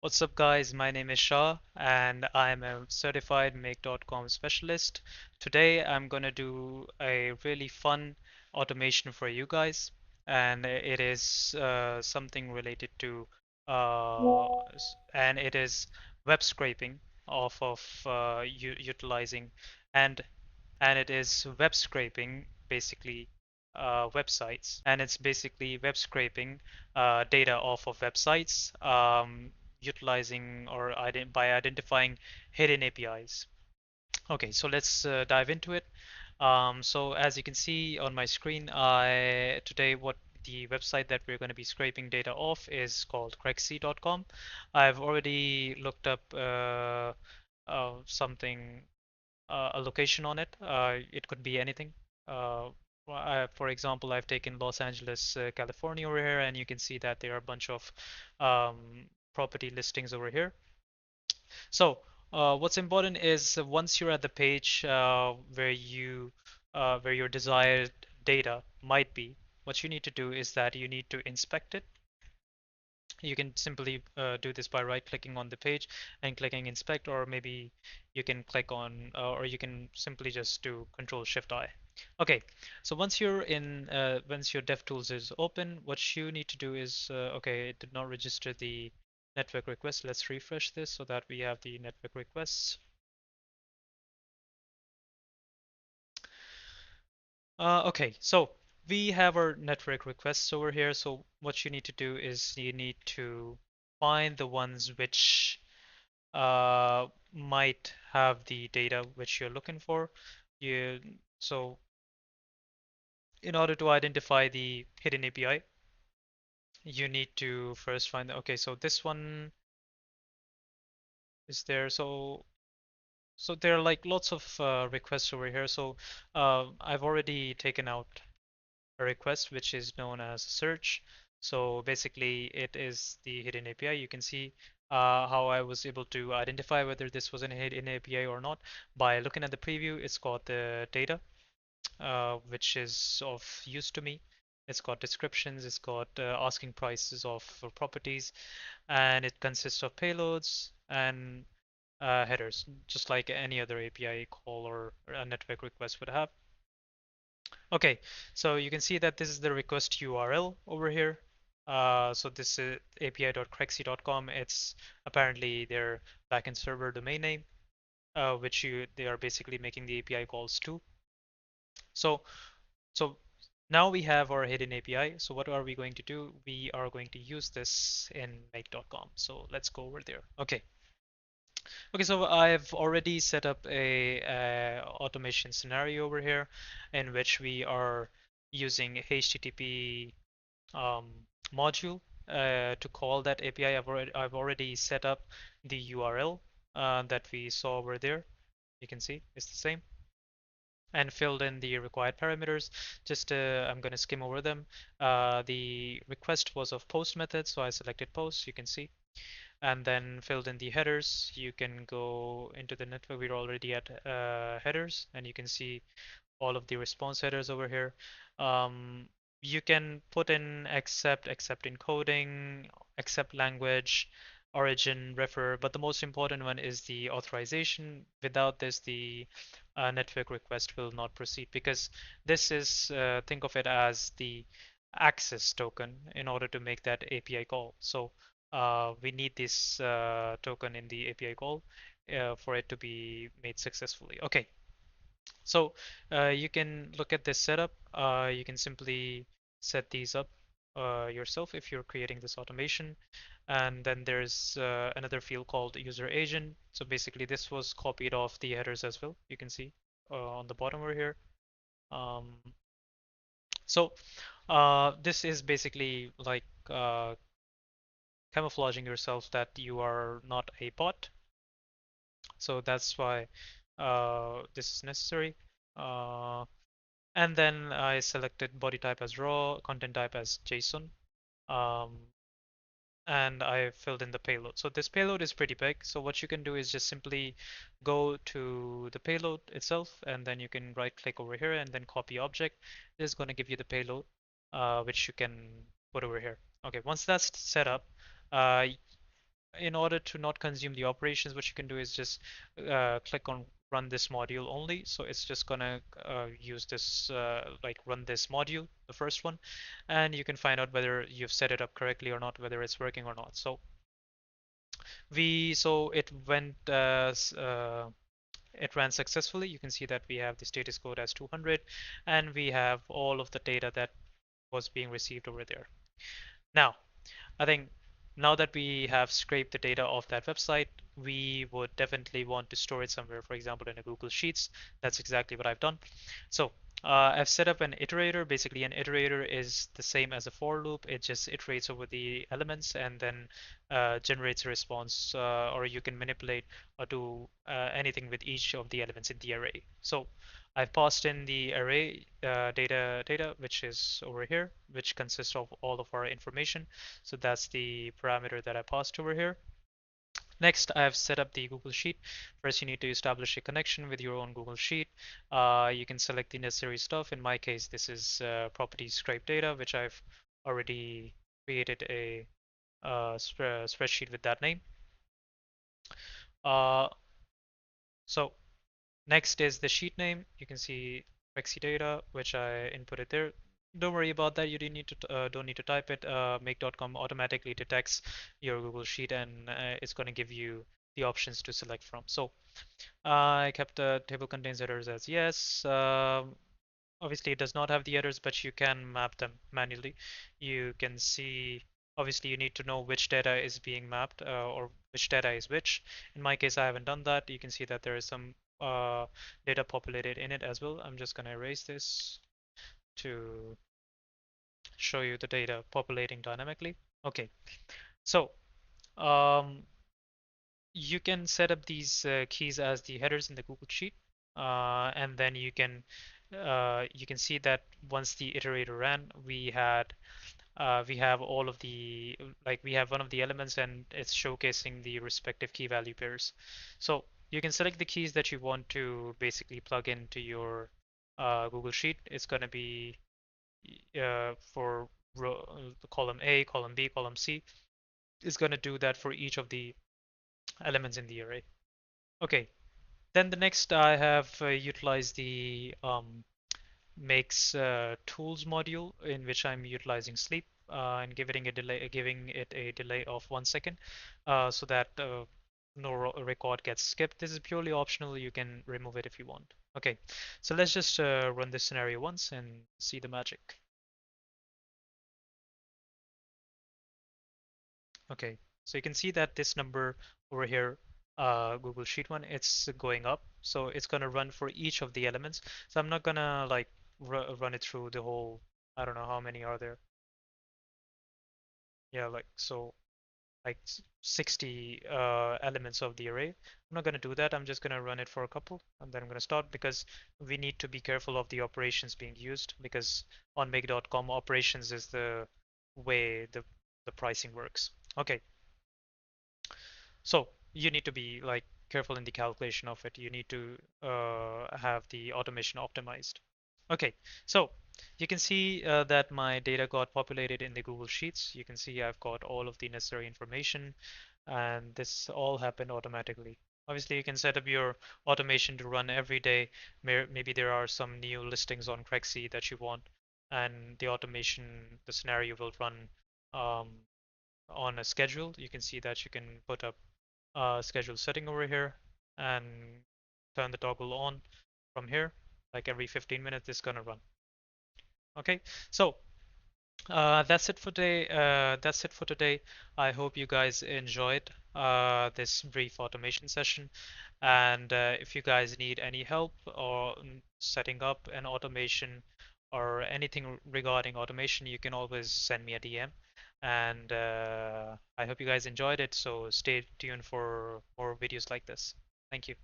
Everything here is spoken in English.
What's up, guys? My name is Shah, and I'm a certified Make.com specialist. Today, I'm going to do a really fun automation for you guys, and it is something related to, and it is web scraping off of utilizing, and and it is web scraping basically websites, and it's basically web scraping data off of websites utilizing or by identifying hidden APIs. Okay, so let's dive into it. So as you can see on my screen, I today what the website that we're going to be scraping data off is called Crexy.com. I've already looked up something a location on it. It could be anything. Uh, for example, I've taken Los Angeles, California over here, and you can see that there are a bunch of property listings over here. So, what's important is once you're at the page where your desired data might be, what you need to do is that you need to inspect it. You can simply do this by right clicking on the page and clicking inspect, or maybe you can click on or you can simply just do Control Shift I. Okay, so once your DevTools is open, what you need to do is okay, it did not register the network request. Let's refresh this so that we have the network requests. Okay, so we have our network requests over here. So what you need to do is you need to find the ones which might have the data which you're looking for. You so in order to identify the hidden API, you need to first find okay, so this one is there. So there are like lots of requests over here. So I've already taken out a request which is known as search. So basically it is the hidden API. You can see how I was able to identify whether this was an hidden API or not by looking at the preview. It's got the data, which is of use to me. It's got descriptions, it's got asking prices of properties, and it consists of payloads and headers, just like any other API call or a network request would have. Okay, so you can see that this is the request URL over here. So this is api.crexy.com. It's apparently their backend server domain name, which they are basically making the API calls to. So so now we have our hidden API. So what are we going to do? We are going to use this in make.com. So let's go over there. Okay. Okay, so I've already set up a automation scenario over here in which we are using HTTP um, module to call that API. I've already set up the URL that we saw over there. You can see it's the same and filled in the required parameters. Just I'm going to skim over them. The request was of post method, so I selected post. You can see and then filled in the headers. You can go into the network. We're already at headers, and you can see all of the response headers over here. Um, you can put in accept encoding, accept language, origin, refer, but the most important one is the authorization. Without this, the network request will not proceed because this is, think of it as the access token in order to make that API call. So we need this token in the API call for it to be made successfully. Okay, so you can look at this setup. You can simply set these up yourself if you're creating this automation. And then there's another field called user agent. So basically this was copied off the headers as well. You can see on the bottom over here. Um, so this is basically like camouflaging yourself that you are not a bot. So that's why this is necessary. Uh, And then I selected body type as raw, content type as JSON, um, and I filled in the payload. So this payload is pretty big. So what you can do is just simply go to the payload itself, and then you can right click over here and then copy object. This is going to give you the payload, which you can put over here. Okay, once that's set up, uh, in order to not consume the operations, what you can do is just click on run this module only. So it's just gonna use this like run this module, the first one, and you can find out whether you've set it up correctly or not, whether it's working or not. So it went it ran successfully. You can see that we have the status code as 200, and we have all of the data that was being received over there. Now, I think now that we have scraped the data off that website, we would definitely want to store it somewhere, for example, in a Google Sheets. That's exactly what I've done. So I've set up an iterator. Basically, an iterator is the same as a for loop. It just iterates over the elements and then generates a response, or you can manipulate or do anything with each of the elements in the array. So I've passed in the array data, which is over here, which consists of all of our information. So that's the parameter that I passed over here. Next, I have set up the Google Sheet. First, you need to establish a connection with your own Google Sheet. You can select the necessary stuff. In my case, this is properties scrape data, which I've already created a spreadsheet with that name. Uh, so next is the sheet name. You can see Rexy data, which I inputted there. Don't worry about that. You don't need to type it. Make.com automatically detects your Google Sheet, and it's going to give you the options to select from. So I kept the table contains headers as yes. Obviously, it does not have the headers, but you can map them manually. You can see. Obviously, you need to know which data is being mapped or which data is which. In my case, I haven't done that. You can see that there is some data populated in it as well. I'm just going to erase this to show you the data populating dynamically. Okay, so um, you can set up these keys as the headers in the Google Sheet, and then you can see that once the iterator ran, we have all of the like we have one of the elements and it's showcasing the respective key value pairs. So you can select the keys that you want to basically plug into your Google Sheet. It's going to be for column A, column B, column C. It's going to do that for each of the elements in the array. Okay, then the next I have utilized the makes tools module in which I'm utilizing sleep and giving it a delay of 1 second, so that no record gets skipped. This is purely optional. You can remove it if you want. Okay, so let's just run this scenario once and see the magic. Okay, so you can see that this number over here, Google Sheet one, it's going up. So it's gonna run for each of the elements. So I'm not gonna like run it through the whole, I don't know how many are there. Yeah, like so like 60 elements of the array. I'm not gonna do that. I'm just gonna run it for a couple and then I'm gonna start because we need to be careful of the operations being used because on make.com operations is the way the pricing works. Okay. So you need to be like careful in the calculation of it. You need to have the automation optimized. Okay, so you can see that my data got populated in the Google Sheets. You can see I've got all of the necessary information, and this all happened automatically. Obviously, you can set up your automation to run every day. Maybe there are some new listings on Crexy that you want, and the automation, the scenario will run um, on a schedule. You can see that you can put up schedule setting over here and turn the toggle on from here. Like every 15 minutes, it's gonna run. Okay, so that's it for today. That's it for today. I hope you guys enjoyed this brief automation session. And if you guys need any help or setting up an automation or anything regarding automation, you can always send me a DM. And I hope you guys enjoyed it. So stay tuned for more videos like this. Thank you.